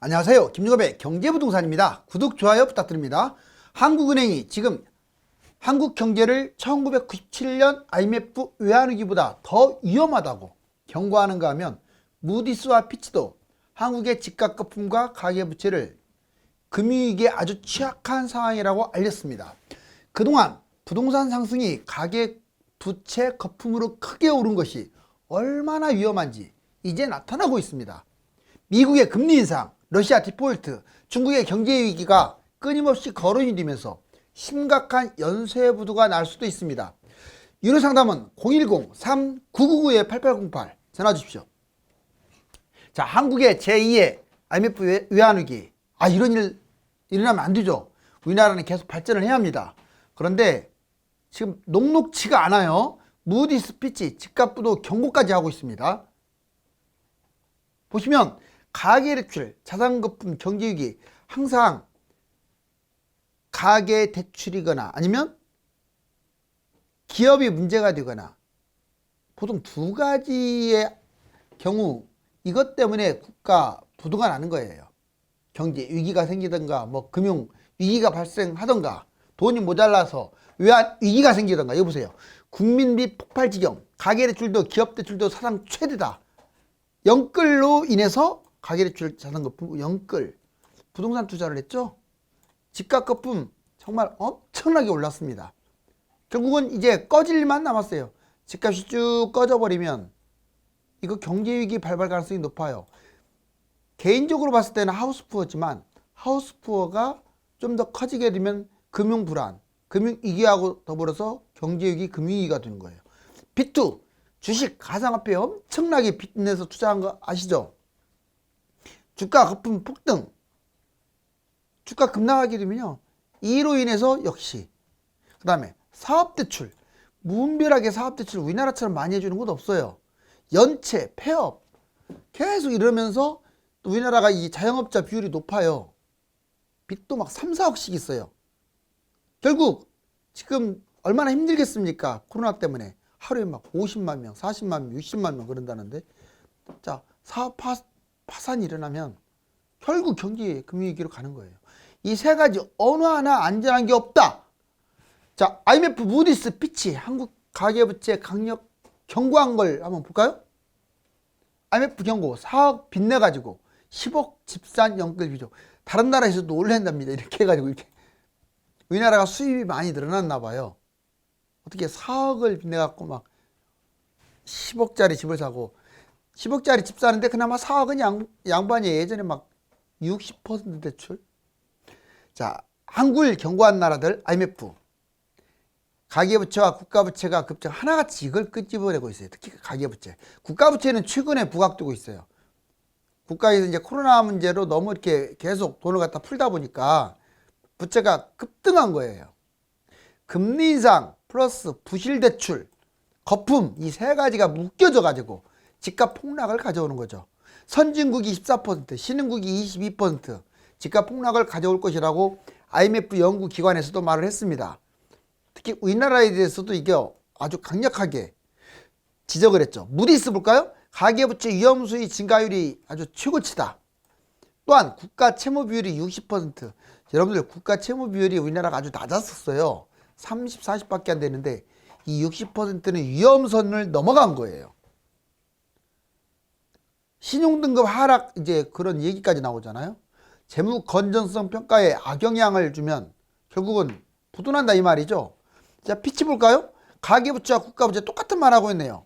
안녕하세요. 김유갑의 경제부동산입니다. 구독, 좋아요 부탁드립니다. 한국은행이 지금 한국 경제를 1997년 IMF 외환위기보다 더 위험하다고 경고하는가 하면 무디스와 피치도 한국의 집값 거품과 가계부채를 금융위기에 아주 취약한 상황이라고 알렸습니다. 그동안 부동산 상승이 가계부채 거품으로 크게 오른 것이 얼마나 위험한지 이제 나타나고 있습니다. 미국의 금리 인상, 러시아 디폴트, 중국의 경제 위기가 끊임없이 거론이 되면서 심각한 연쇄 부도가 날 수도 있습니다. 유료 상담은 010-3999-8808 전화 주십시오. 자, 한국의 제2의 IMF 외환위기. 이런 일 일어나면 안 되죠. 우리나라는 계속 발전을 해야 합니다. 그런데 지금 녹록치가 않아요. 무디스, 피치, 집값부도 경고까지 하고 있습니다. 보시면 가계대출, 자산거품, 경제위기 항상 가계대출이거나 아니면 기업이 문제가 되거나 보통 두 가지의 경우 이것 때문에 국가 부도가 나는 거예요. 경제위기가 생기든가 뭐 금융위기가 발생하든가 돈이 모자라서 외환위기가 생기든가. 이거 보세요. 국민비 폭발 지경, 가계대출도 기업대출도 사상 최대다. 영끌로 인해서 가계대출 자산거품 영끌, 부동산 투자를 했죠. 집값 거품 정말 엄청나게 올랐습니다. 결국은 이제 꺼질 일만 남았어요. 집값이 쭉 꺼져버리면 이거 경제위기 발발 가능성이 높아요. 개인적으로 봤을 때는 하우스푸어지만 하우스푸어가 좀 더 커지게 되면 금융불안, 금융위기하고 더불어서 경제위기, 금융위기가 되는 거예요. B2, 주식, 가상화폐에 엄청나게 빚내서 투자한 거 아시죠? 주가 거품 폭등, 주가 급락하게 되면요, 이로 인해서 역시. 그 다음에 사업대출, 무분별하게 사업대출 우리나라처럼 많이 해주는 곳 없어요. 연체, 폐업 계속 이러면서 또 우리나라가 이 자영업자 비율이 높아요. 빚도 막 3, 4억씩 있어요. 결국 지금 얼마나 힘들겠습니까? 코로나 때문에 하루에 막 50만 명, 40만 명, 60만 명 그런다는데, 자, 사업 파산이 일어나면 결국 경제 금융위기로 가는 거예요. 이 세 가지 어느 하나 안전한 게 없다. 자, IMF, 무디스, 피치, 한국 가계부채 강력 경고한 걸 한번 볼까요? IMF 경고, 4억 빚내가지고 10억 집산 영끌 비조. 다른 나라에서도 올린답니다. 이렇게 해가지고 이렇게. 우리나라가 수입이 많이 늘어났나 봐요. 어떻게 4억을 빚내갖고 막 10억짜리 집을 사고, 10억짜리 집 사는데 그나마 4억은 양반이 예전에 막 60% 대출. 자, 한국을 경고한 나라들 IMF. 가계부채와 국가부채가 급증 하나같이 이걸 끄집어내고 있어요. 특히 가계부채. 국가부채는 최근에 부각되고 있어요. 국가에서 이제 코로나 문제로 너무 이렇게 계속 돈을 갖다 풀다 보니까 부채가 급등한 거예요. 금리 인상 플러스 부실대출, 거품, 이 세 가지가 묶여져 가지고 집값 폭락을 가져오는 거죠. 선진국이 14%, 신흥국이 22% 집값 폭락을 가져올 것이라고 IMF 연구기관에서도 말을 했습니다. 특히 우리나라에 대해서도 이게 아주 강력하게 지적을 했죠. 무디스 볼까요? 가계부채 위험수위 증가율이 아주 최고치다. 또한 국가 채무 비율이 60%. 여러분들 국가 채무 비율이 우리나라가 아주 낮았었어요. 30, 40밖에 안 되는데 이 60%는 위험선을 넘어간 거예요. 신용등급 하락, 이제 그런 얘기까지 나오잖아요. 재무 건전성 평가에 악영향을 주면 결국은 부도난다 이 말이죠. 자, 피치 볼까요? 가계부채와 국가부채 똑같은 말 하고 있네요.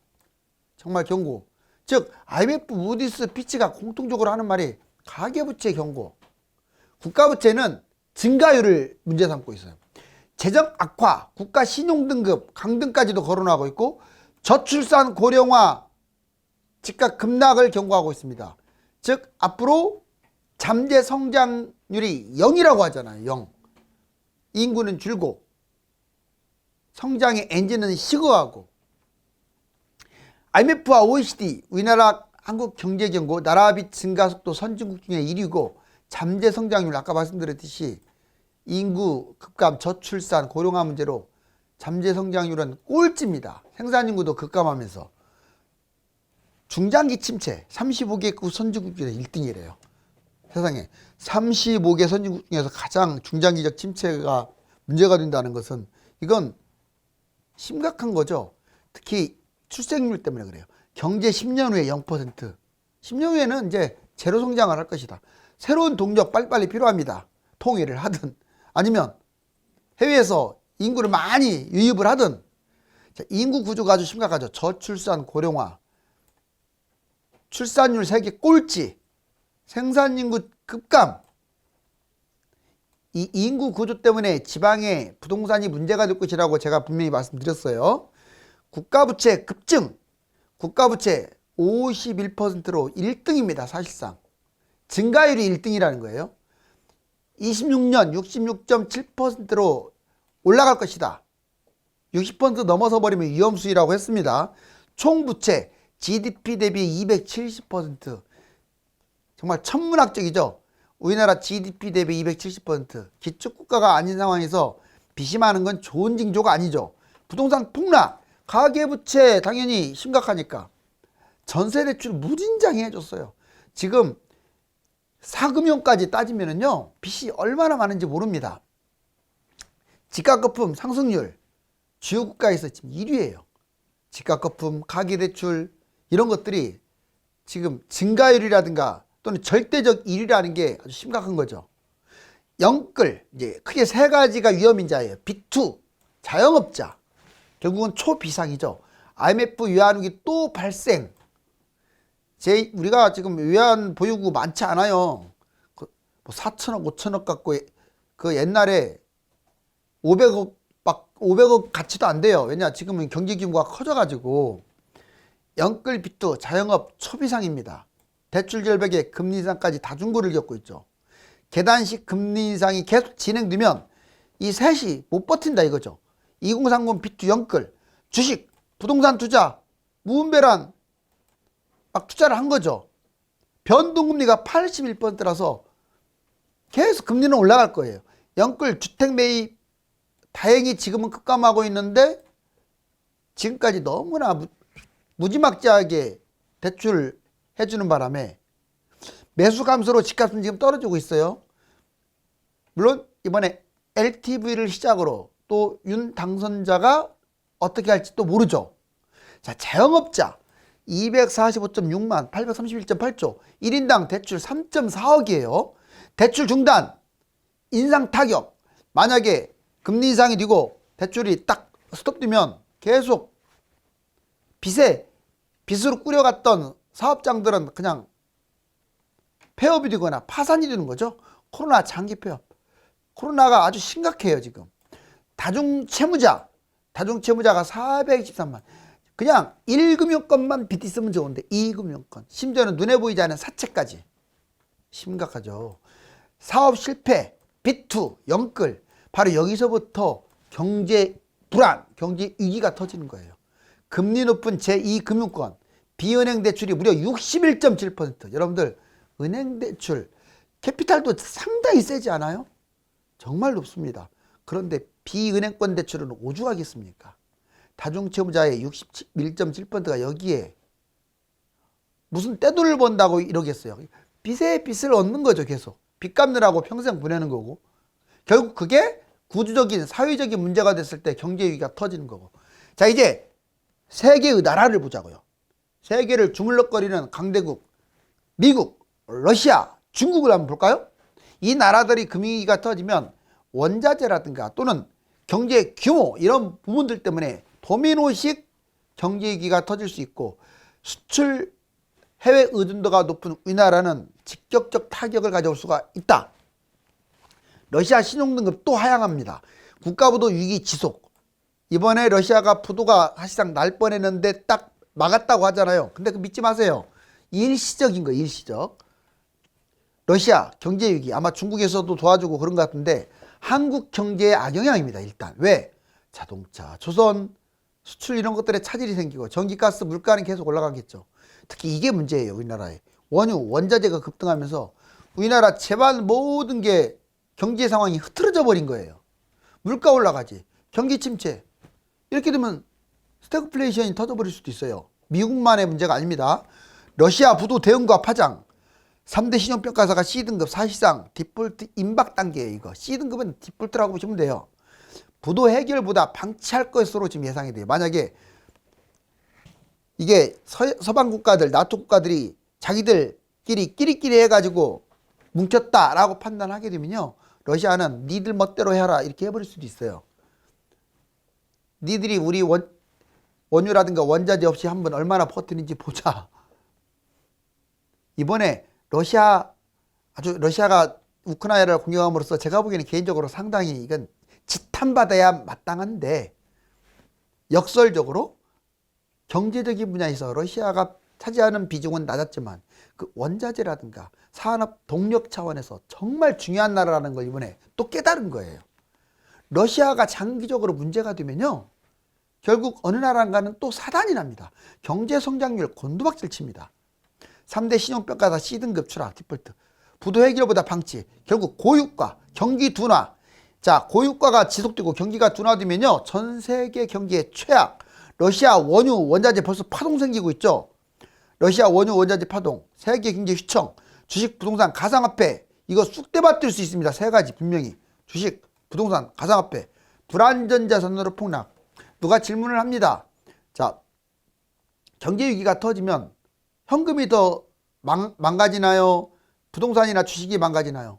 정말 경고. 즉 IMF, 무디스, 피치가 공통적으로 하는 말이 가계부채 경고. 국가부채는 증가율을 문제 삼고 있어요. 재정 악화, 국가 신용등급 강등까지도 거론하고 있고, 저출산 고령화, 집값 급락을 경고하고 있습니다. 즉 앞으로 잠재 성장률이 0이라고 하잖아요. 0. 인구는 줄고 성장의 엔진은 식어가고. IMF와 OECD, 우리나라 한국 경제 경고, 나라 빚 증가 속도 선진국 중에 1위고, 잠재 성장률 아까 말씀드렸듯이 인구 급감, 저출산, 고령화 문제로 잠재 성장률은 꼴찌입니다. 생산인구도 급감하면서. 중장기 침체 35개국 선진국 중에 1등이래요. 세상에 35개 선진국 중에서 가장 중장기적 침체가 문제가 된다는 것은 이건 심각한 거죠. 특히 출생률 때문에 그래요. 경제 10년 후에 0%, 10년 후에는 이제 제로 성장을 할 것이다. 새로운 동력 빨리빨리 필요합니다. 통일을 하든 아니면 해외에서 인구를 많이 유입을 하든. 자, 인구 구조가 아주 심각하죠. 저출산 고령화, 출산율 세계 꼴찌, 생산인구 급감. 이 인구 구조 때문에 지방의 부동산이 문제가 될 것이라고 제가 분명히 말씀드렸어요. 국가부채 급증, 국가부채 51%로 1등입니다. 사실상 증가율이 1등이라는 거예요. 26년 66.7%로 올라갈 것이다. 60% 넘어서 버리면 위험수위라고 했습니다. 총부채 GDP 대비 270%. 정말 천문학적이죠. 우리나라 GDP 대비 270%. 기축국가가 아닌 상황에서 빚이 많은 건 좋은 징조가 아니죠. 부동산 폭락, 가계부채 당연히 심각하니까 전세대출 무진장이 해줬어요. 지금 사금융까지 따지면은요, 빚이 얼마나 많은지 모릅니다. 집값거품 상승률 주요 국가에서 지금 1위예요. 집값거품, 가계대출 이런 것들이 지금 증가율이라든가 또는 절대적 1위라는 게 아주 심각한 거죠. 영끌, 이제 크게 세 가지가 위험인자예요. B2, 자영업자. 결국은 초비상이죠. IMF 외환위기 또 발생. 우리가 지금 외환 보유고 많지 않아요. 뭐 4천억, 5천억 갖고 그 옛날에 500억 가치도 안 돼요. 왜냐, 지금은 경제 규모가 커져가지고. 영끌 B2, 자영업 초비상입니다. 대출 절벽에 금리 인상까지 다중고를 겪고 있죠. 계단식 금리 인상이 계속 진행되면 이 셋이 못 버틴다 이거죠. 2030 B2 영끌, 주식, 부동산 투자, 무분별한 막 투자를 한 거죠. 변동금리가 81%라서 계속 금리는 올라갈 거예요. 영끌 주택 매입 다행히 지금은 급감하고 있는데 지금까지 너무나 무지막지하게 대출을 해주는 바람에 매수 감소로 집값은 지금 떨어지고 있어요. 물론 이번에 LTV를 시작으로 또 윤 당선자가 어떻게 할지 또 모르죠. 자, 자영업자 245.6만 831.8조 1인당 대출 3.4억이에요. 대출 중단, 인상 타격. 만약에 금리 인상이 되고 대출이 딱 스톱되면 계속 빚으로 꾸려갔던 사업장들은 그냥 폐업이 되거나 파산이 되는 거죠. 코로나 장기 폐업. 코로나가 아주 심각해요 지금. 다중채무자가 423만. 그냥 1금융권만 빚 있으면 좋은데 2금융권, 심지어는 눈에 보이지 않는 사채까지. 심각하죠. 사업 실패, B2, 영끌. 바로 여기서부터 경제 불안, 경제 위기가 터지는 거예요. 금리 높은 제2금융권, 비은행 대출이 무려 61.7%. 여러분들 은행 대출 캐피탈도 상당히 세지 않아요? 정말 높습니다. 그런데 비은행권 대출은 오죽하겠습니까? 다중채무자의 61.7%가 여기에 무슨 떼돈을 번다고 이러겠어요. 빚에 빚을 얻는 거죠. 계속 빚 갚느라고 평생 보내는 거고, 결국 그게 구조적인 사회적인 문제가 됐을 때 경제 위기가 터지는 거고. 자, 이제 세계의 나라를 보자고요. 세계를 주물럭거리는 강대국 미국, 러시아, 중국을 한번 볼까요? 이 나라들이 금융위기가 터지면 원자재라든가 또는 경제 규모 이런 부분들 때문에 도미노식 경제위기가 터질 수 있고, 수출 해외 의존도가 높은 우리나라는 직접적 타격을 가져올 수가 있다. 러시아 신용등급 또 하향합니다. 국가부도 위기 지속. 이번에 러시아가 부도가 사실상 날 뻔했는데 딱 막았다고 하잖아요. 근데 그 믿지 마세요. 일시적인 거예요. 일시적. 러시아 경제위기 아마 중국에서도 도와주고 그런 것 같은데 한국 경제에 악영향입니다. 일단 왜? 자동차, 조선, 수출 이런 것들에 차질이 생기고 전기가스, 물가는 계속 올라가겠죠. 특히 이게 문제예요. 우리나라에 원유, 원자재가 급등하면서 우리나라 제반 모든 게 경제 상황이 흐트러져 버린 거예요. 물가 올라가지, 경기 침체. 이렇게 되면 스태그플레이션이 터져버릴 수도 있어요. 미국만의 문제가 아닙니다. 러시아 부도 대응과 파장, 3대 신용평가사가 C등급 사실상 디폴트 임박 단계예요. 이거 C등급은 디폴트라고 보시면 돼요. 부도 해결보다 방치할 것으로 지금 예상이 돼요. 만약에 이게 서방 국가들, 나토 국가들이 자기들끼리 끼리끼리 해가지고 뭉쳤다라고 판단하게 되면요, 러시아는 니들 멋대로 해라 이렇게 해버릴 수도 있어요. 니들이 우리 원유라든가 원자재 없이 한번 얼마나 버티는지 보자. 이번에 러시아가 우크라이나를 공격함으로써 제가 보기에는 개인적으로 상당히 이건 지탄받아야 마땅한데, 역설적으로 경제적인 분야에서 러시아가 차지하는 비중은 낮았지만 그 원자재라든가 산업 동력 차원에서 정말 중요한 나라라는 걸 이번에 또 깨달은 거예요. 러시아가 장기적으로 문제가 되면요, 결국 어느 나라인가는 또 사단이 납니다. 경제 성장률 곤두박질 칩니다. 3대 신용평가사 C등급 추락 디폴트, 부도 해결보다 방치, 결국 고유가, 경기 둔화. 자, 고유가가 지속되고 경기가 둔화되면요, 전 세계 경기의 최악. 러시아 원유 원자재 벌써 파동 생기고 있죠. 러시아 원유 원자재 파동, 세계 경제 휘청, 주식 부동산 가상화폐, 이거 쑥대밭 수 있습니다. 세 가지 분명히. 주식 부동산 가상화폐, 불안전자산으로 폭락. 누가 질문을 합니다. 자, 경제 위기가 터지면 현금이 더 망가지나요? 부동산이나 주식이 망가지나요?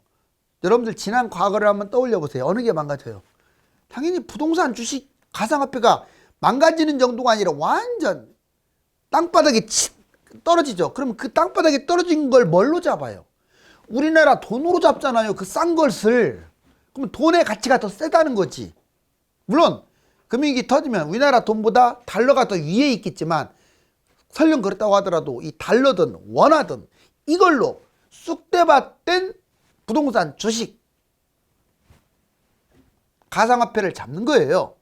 여러분들 지난 과거를 한번 떠올려 보세요. 어느 게 망가져요? 당연히 부동산, 주식, 가상화폐가 망가지는 정도가 아니라 완전 땅바닥에 떨어지죠. 그럼 그 땅바닥에 떨어진 걸 뭘로 잡아요? 우리나라 돈으로 잡잖아요. 그 싼 것을. 그럼 돈의 가치가 더 세다는 거지. 물론 금융위기 터지면 우리나라 돈보다 달러가 더 위에 있겠지만, 설령 그렇다고 하더라도 이 달러든 원화든 이걸로 쑥대밭된 부동산, 주식, 가상화폐를 잡는 거예요.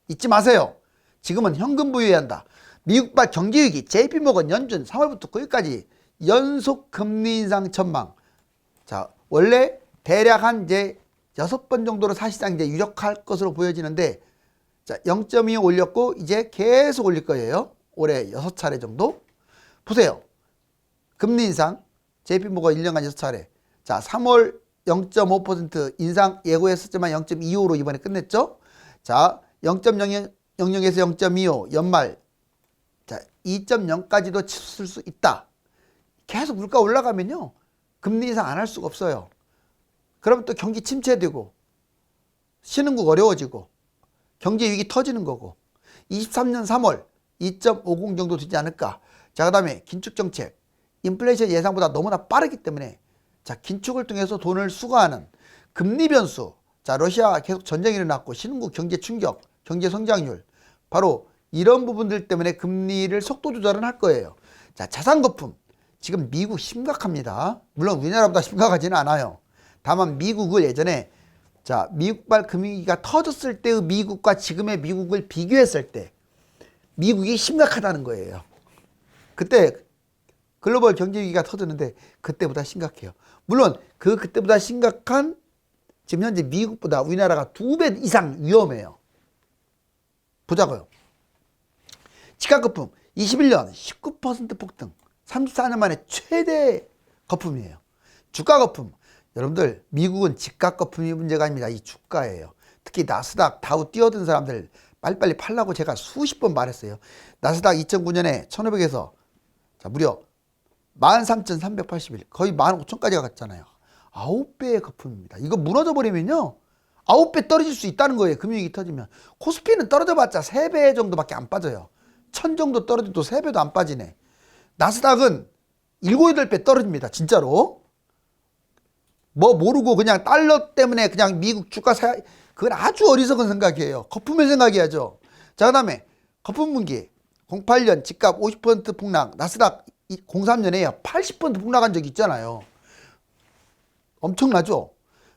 잊지 마세요. 지금은 현금 보유해야 한다. 미국발 경제위기, JP모건 연준 3월부터 9일까지 연속 금리 인상 전망. 자, 원래 대략 한 이제 6번 정도로 사실상 이제 유력할 것으로 보여지는데, 자, 0.25 올렸고 이제 계속 올릴 거예요. 올해 6차례 정도. 보세요. 금리 인상, JP모건 1년간 6차례. 자, 3월 0.5% 인상 예고했었지만 0.25로 이번에 끝냈죠. 자, 0.00에서 0.25 연말, 자, 2.0까지도 치솟을 수 있다. 계속 물가 올라가면요, 금리 인상 안 할 수가 없어요. 그러면 또 경기 침체되고 신흥국 어려워지고 경제 위기 터지는 거고, 23년 3월 2.50 정도 되지 않을까. 자, 그 다음에 긴축 정책, 인플레이션 예상보다 너무나 빠르기 때문에, 자, 긴축을 통해서 돈을 수거하는 금리 변수. 자, 러시아가 계속 전쟁이 일어났고 신흥국 경제 충격, 경제 성장률, 바로 이런 부분들 때문에 금리를 속도 조절은 할 거예요. 자, 자산 거품. 지금 미국 심각합니다. 물론 우리나라보다 심각하지는 않아요. 다만 미국을 예전에, 자, 미국발 금융위기가 터졌을 때의 미국과 지금의 미국을 비교했을 때 미국이 심각하다는 거예요. 그때 글로벌 경제위기가 터졌는데 그때보다 심각해요. 물론 그때보다 심각한 지금 현재 미국보다 우리나라가 2배 이상 위험해요. 보자고요. 집값거품 21년 19% 폭등, 34년 만에 최대 거품이에요. 주가거품, 여러분들 미국은 집값거품이 문제가 아닙니다. 이 주가예요. 특히 나스닥, 다우 뛰어든 사람들 빨리빨리 팔라고 제가 수십 번 말했어요. 나스닥 2009년에 1500에서 자, 무려 13,381, 거의 15,000까지 갔잖아요. 9배의 거품입니다. 이거 무너져 버리면요, 9배 떨어질 수 있다는 거예요. 금융위기 터지면. 코스피는 떨어져봤자 3배 정도밖에 안 빠져요. 1000 정도 떨어져도 3배도 안 빠지네. 나스닥은 7, 8배 떨어집니다. 진짜로. 뭐 모르고 그냥 달러 때문에 그냥 미국 주가 사야, 그건 아주 어리석은 생각이에요. 거품을 생각해야죠. 자, 그 다음에 거품 분기 08년 집값 50% 폭락, 나스닥 03년에 80% 폭락한 적이 있잖아요. 엄청나죠.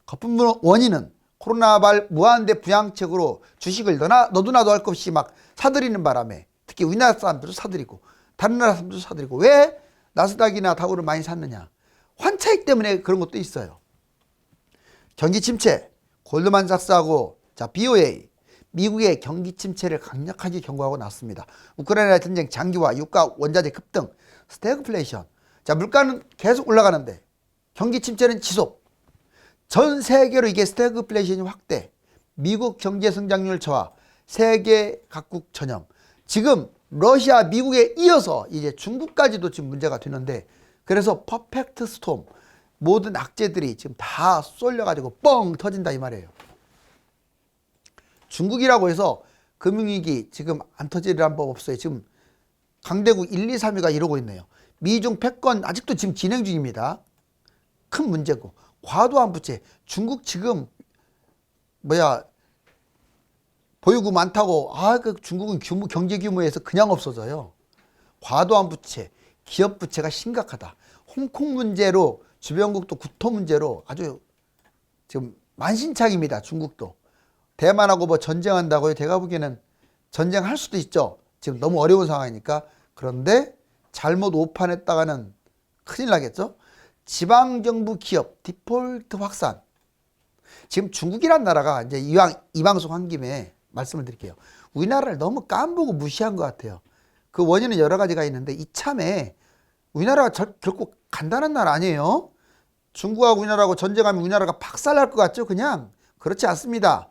거품 원인은 코로나발 무한대 부양책으로 주식을 너도 나도 할 것 없이 막 사들이는 바람에, 특히 우리나라 사람들도 사들이고 다른 나라 사람들도 사들이고. 왜 나스닥이나 다우를 많이 샀느냐? 환차익 때문에 그런 것도 있어요. 경기 침체, 골드만삭스하고 자, BOA, 미국의 경기 침체를 강력하게 경고하고 나왔습니다. 우크라이나 전쟁 장기화, 유가, 원자재 급등, 스태그플레이션. 자, 물가는 계속 올라가는데 경기 침체는 지속. 전 세계로 이게 스태그플레이션이 확대. 미국 경제 성장률 저하. 세계 각국 전염. 지금 러시아, 미국에 이어서 이제 중국까지도 지금 문제가 되는데, 그래서 퍼펙트 스톰. 모든 악재들이 지금 다 쏠려가지고 뻥 터진다 이 말이에요. 중국이라고 해서 금융위기 지금 안 터지리란 법 없어요. 지금 강대국 1, 2, 3위가 이러고 있네요. 미중 패권 아직도 지금 진행 중입니다. 큰 문제고. 과도한 부채. 중국 지금 보유고 많다고 그 중국은 경제 규모에서 그냥 없어져요. 과도한 부채, 기업 부채가 심각하다. 홍콩 문제로 주변국도 구토 문제로 아주 지금 만신창입니다. 중국도. 대만하고 뭐 전쟁한다고요? 제가 보기에는 전쟁할 수도 있죠. 지금 너무 어려운 상황이니까. 그런데 잘못 오판했다가는 큰일 나겠죠. 지방정부 기업 디폴트 확산. 지금 중국이란 나라가 이제 이 방송 한 김에 말씀을 드릴게요. 우리나라를 너무 깜보고 무시한 것 같아요. 그 원인은 여러 가지가 있는데 이참에 우리나라가 결코 간단한 나라 아니에요. 중국하고 우리나라하고 전쟁하면 우리나라가 박살날 것 같죠? 그냥 그렇지 않습니다.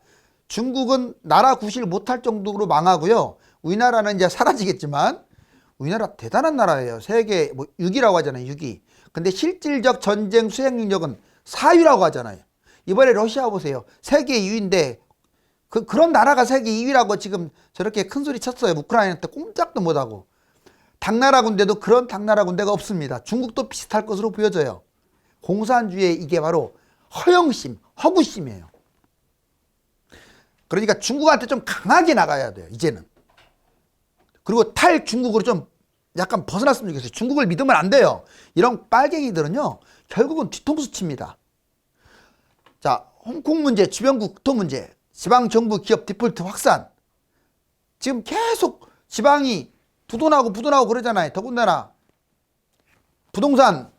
중국은 나라 구실 못할 정도로 망하고요. 우리나라는 이제 사라지겠지만 우리나라 대단한 나라예요. 세계 6위라고 하잖아요. 6위. 근데 실질적 전쟁 수행 능력은 4위라고 하잖아요. 이번에 러시아 보세요. 세계 2위인데 그런 나라가 세계 2위라고 지금 저렇게 큰 소리 쳤어요. 우크라이나한테 꼼짝도 못하고. 당나라 군대도 그런 당나라 군대가 없습니다. 중국도 비슷할 것으로 보여져요. 공산주의의 이게 바로 허영심, 허구심이에요. 그러니까 중국한테 좀 강하게 나가야 돼요. 이제는. 그리고 탈중국으로 좀 약간 벗어났으면 좋겠어요. 중국을 믿으면 안 돼요. 이런 빨갱이들은요. 결국은 뒤통수 칩니다. 자, 홍콩 문제, 주변국 구토 문제, 지방정부 기업 디폴트 확산. 지금 계속 지방이 부도나고 그러잖아요. 더군다나 부동산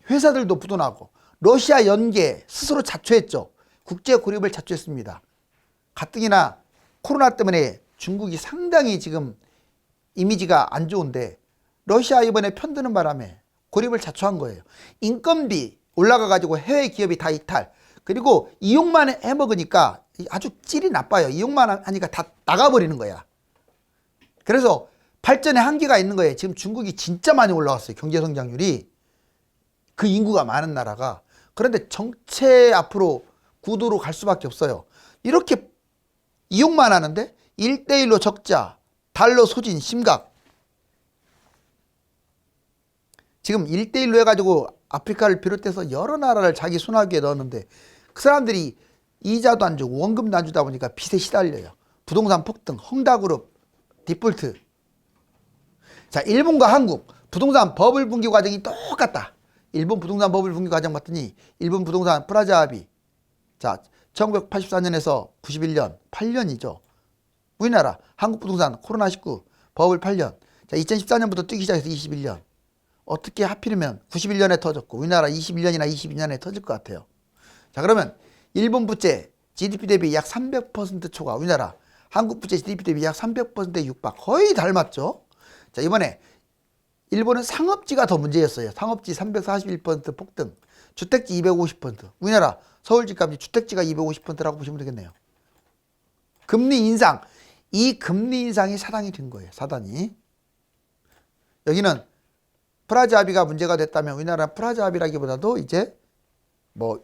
회사들도 부도나고 러시아 연계 스스로 자초했죠. 국제 고립을 자초했습니다. 가뜩이나 코로나 때문에 중국이 상당히 지금 이미지가 안 좋은데 러시아 이번에 편드는 바람에 고립을 자초한 거예요. 인건비 올라가가지고 해외 기업이 다 이탈. 그리고 이용만 해먹으니까 아주 질이 나빠요. 이용만 하니까 다 나가버리는 거야. 그래서 발전의 한계가 있는 거예요. 지금 중국이 진짜 많이 올라왔어요. 경제 성장률이. 그 인구가 많은 나라가. 그런데 정체 앞으로 구도로 갈 수밖에 없어요. 이렇게 이용만 하는데 1대1로 적자, 달러 소진 심각. 지금 1대1로 해가지고 아프리카를 비롯해서 여러 나라를 자기 손아귀에 넣었는데 그 사람들이 이자도 안 주고 원금도 안 주다 보니까 빚에 시달려요. 부동산 폭등, 헝다그룹, 디폴트. 자, 일본과 한국 부동산 버블 붕괴 과정이 똑같다. 일본 부동산 버블 붕괴 과정 봤더니 일본 부동산 프라자 합의. 자, 1984년에서 91년, 8년이죠. 우리나라 한국 부동산 코로나19 버블 8년. 자, 2014년부터 뛰기 시작해서 21년. 어떻게 하필이면 91년에 터졌고 우리나라 21년이나 22년에 터질 것 같아요. 자, 그러면 일본 부채 GDP 대비 약 300% 초과 우리나라, 한국 부채 GDP 대비 약 300%에 육박. 거의 닮았죠. 자, 이번에 일본은 상업지가 더 문제였어요. 상업지 341% 폭등, 주택지 250%. 우리나라 서울 집값이 주택지가 250%라고 보시면 되겠네요. 금리 인상, 이 금리 인상이 사단이 된 거예요. 사단이. 여기는 프라자 합의가 문제가 됐다면 우리나라 프라자 합의라기보다도 이제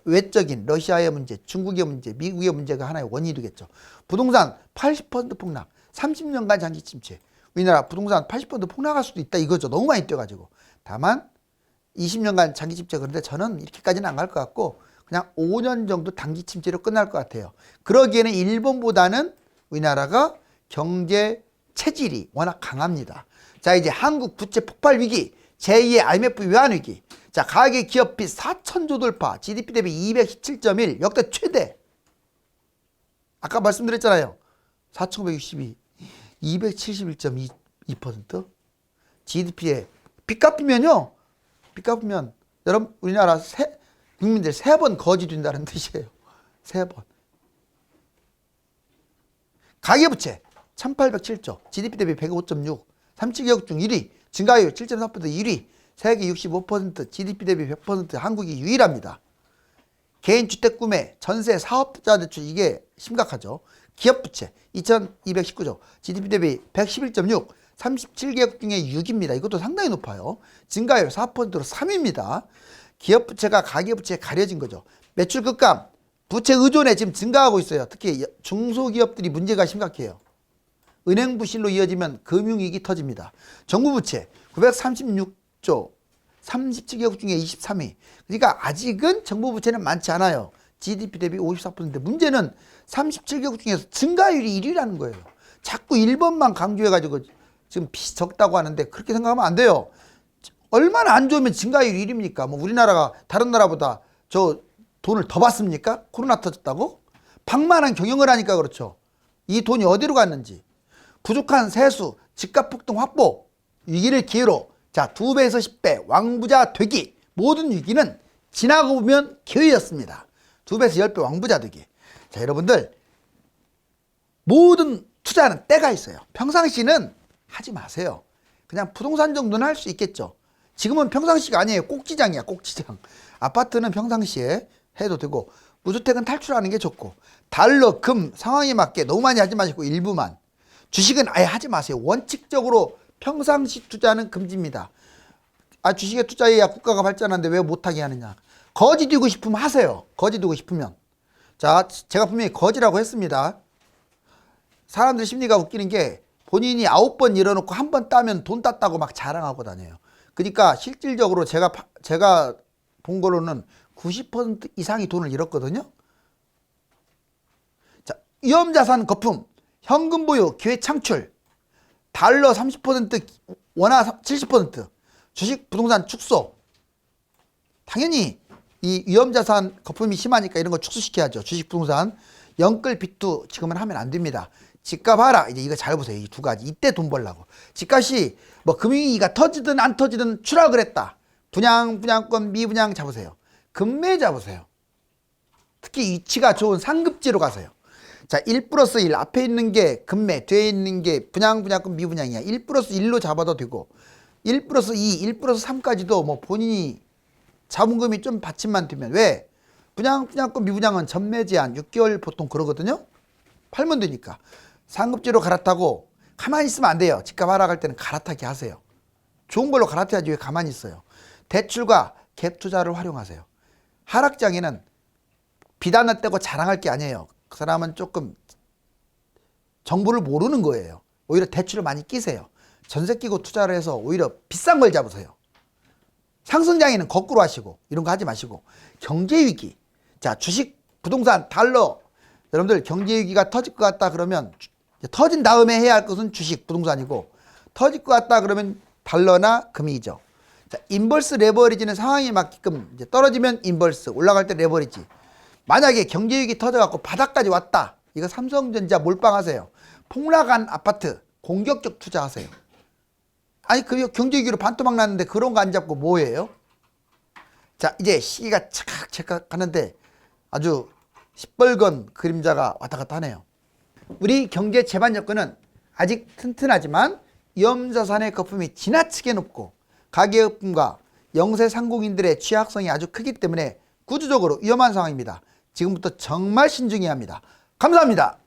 외적인 러시아의 문제, 중국의 문제, 미국의 문제가 하나의 원인이 되겠죠. 부동산 80% 폭락, 30년간 장기 침체. 우리나라 부동산 80% 폭락할 수도 있다 이거죠. 너무 많이 뛰어가지고. 다만 20년간 장기 침체. 그런데 저는 이렇게까지는 안 갈 것 같고 그냥 5년 정도 단기 침체로 끝날 것 같아요. 그러기에는 일본보다는 우리나라가 경제 체질이 워낙 강합니다. 자, 이제 한국 부채 폭발 위기, 제2의 IMF 외환 위기. 자, 가계 기업 빚 4천조 돌파, GDP 대비 217.1 역대 최대. 아까 말씀드렸잖아요. 4,562, 271.2%. GDP에 빚 갚으면요. 빚 갚으면 여러분 우리나라 국민들 3번 거지 된다는 뜻이에요. 3번. 가계부채 1807조, GDP 대비 105.6, 37개국 중 1위, 증가율 7.4% 1위, 세계 65%, GDP 대비 100% 한국이 유일합니다. 개인주택 구매, 전세, 사업자 대출 이게 심각하죠. 기업부채 2219조, GDP 대비 111.6, 37개국 중에 6입니다. 이것도 상당히 높아요. 증가율 4%로 3위입니다. 기업부채가 가계부채에 가려진 거죠. 매출 급감, 부채 의존에 지금 증가하고 있어요. 특히 중소기업들이 문제가 심각해요. 은행 부실로 이어지면 금융위기 터집니다. 정부부채 936조, 37개국 중에 23위. 그러니까 아직은 정부 부채는 많지 않아요. GDP 대비 54%. 문제는 37개국 중에서 증가율이 1위라는 거예요. 자꾸 1번만 강조해가지고 지금 빚이 적다고 하는데 그렇게 생각하면 안 돼요. 얼마나 안 좋으면 증가율 1위입니까? 뭐 우리나라가 다른 나라보다 저 돈을 더 받습니까? 코로나 터졌다고? 방만한 경영을 하니까 그렇죠. 이 돈이 어디로 갔는지. 부족한 세수, 집값 폭등 확보, 위기를 기회로 자 2배에서 10배 왕부자 되기. 모든 위기는 지나고 보면 기회였습니다. 2배에서 10배 왕부자 되기. 자 여러분들 모든 투자는 때가 있어요. 평상시는 하지 마세요. 그냥 부동산 정도는 할 수 있겠죠. 지금은 평상시가 아니에요. 꼭지장이야 꼭지장. 아파트는 평상시에 해도 되고 무주택은 탈출하는 게 좋고 달러, 금 상황에 맞게 너무 많이 하지 마시고 일부만. 주식은 아예 하지 마세요. 원칙적으로 평상시 투자는 금지입니다. 아 주식에 투자해야 국가가 발전하는데 왜 못하게 하느냐. 거지 되고 싶으면 하세요. 거지 되고 싶으면. 자 제가 분명히 거지라고 했습니다. 사람들 심리가 웃기는 게 본인이 9번 잃어놓고 한 번 따면 돈 땄다고 막 자랑하고 다녀요. 그러니까 실질적으로 제가 본 거로는 90% 이상이 돈을 잃었거든요. 자, 위험자산 거품, 현금 보유, 기회 창출, 달러 30%, 원화 70%, 주식, 부동산 축소. 당연히 이 위험자산 거품이 심하니까 이런 거 축소시켜야죠. 주식, 부동산. 영끌 비투 지금은 하면 안 됩니다. 집값 하락. 이제 이거 잘 보세요. 이 두 가지. 이때 돈 벌라고. 집값이 뭐 금융위기가 터지든 안 터지든 추락을 했다. 분양, 분양권, 미분양 잡으세요. 금매 잡으세요. 특히 위치가 좋은 상급지로 가세요. 자, 1 플러스 1 앞에 있는 게 금매, 뒤에 있는 게 분양, 분양권, 미분양이야. 1 플러스 1로 잡아도 되고 1 플러스 2, 1 플러스 3까지도 뭐 본인이 자본금이 좀 받침만 되면 왜? 분양, 분양권, 미분양은 전매 제한 6개월 보통 그러거든요. 팔면 되니까. 상급지로 갈아타고 가만히 있으면 안 돼요. 집값 하락할 때는 갈아타게 하세요. 좋은 걸로 갈아타야지 왜 가만히 있어요. 대출과 갭 투자를 활용하세요. 하락장에는 비단을 떼고 자랑할 게 아니에요. 그 사람은 조금 정보를 모르는 거예요. 오히려 대출을 많이 끼세요. 전세 끼고 투자를 해서 오히려 비싼 걸 잡으세요. 상승장에는 거꾸로 하시고 이런 거 하지 마시고. 경제위기. 자 주식, 부동산, 달러. 여러분들 경제위기가 터질 것 같다 그러면 터진 다음에 해야 할 것은 주식, 부동산이고 터질 것 같다 그러면 달러나 금이죠. 자, 인버스 레버리지는 상황에 맞게끔 이제 떨어지면 인버스, 올라갈 때 레버리지. 만약에 경제위기 터져갖고 바닥까지 왔다. 이거 삼성전자 몰빵하세요. 폭락한 아파트 공격적 투자하세요. 아니 그 경제위기로 반토막 났는데 그런 거 안 잡고 뭐예요? 자 이제 시기가 찰칵찰칵 하는데 아주 시뻘건 그림자가 왔다 갔다 하네요. 우리 경제 제반 여건은 아직 튼튼하지만 위험자산의 거품이 지나치게 높고 가계업금과 영세 상공인들의 취약성이 아주 크기 때문에 구조적으로 위험한 상황입니다. 지금부터 정말 신중해야 합니다. 감사합니다.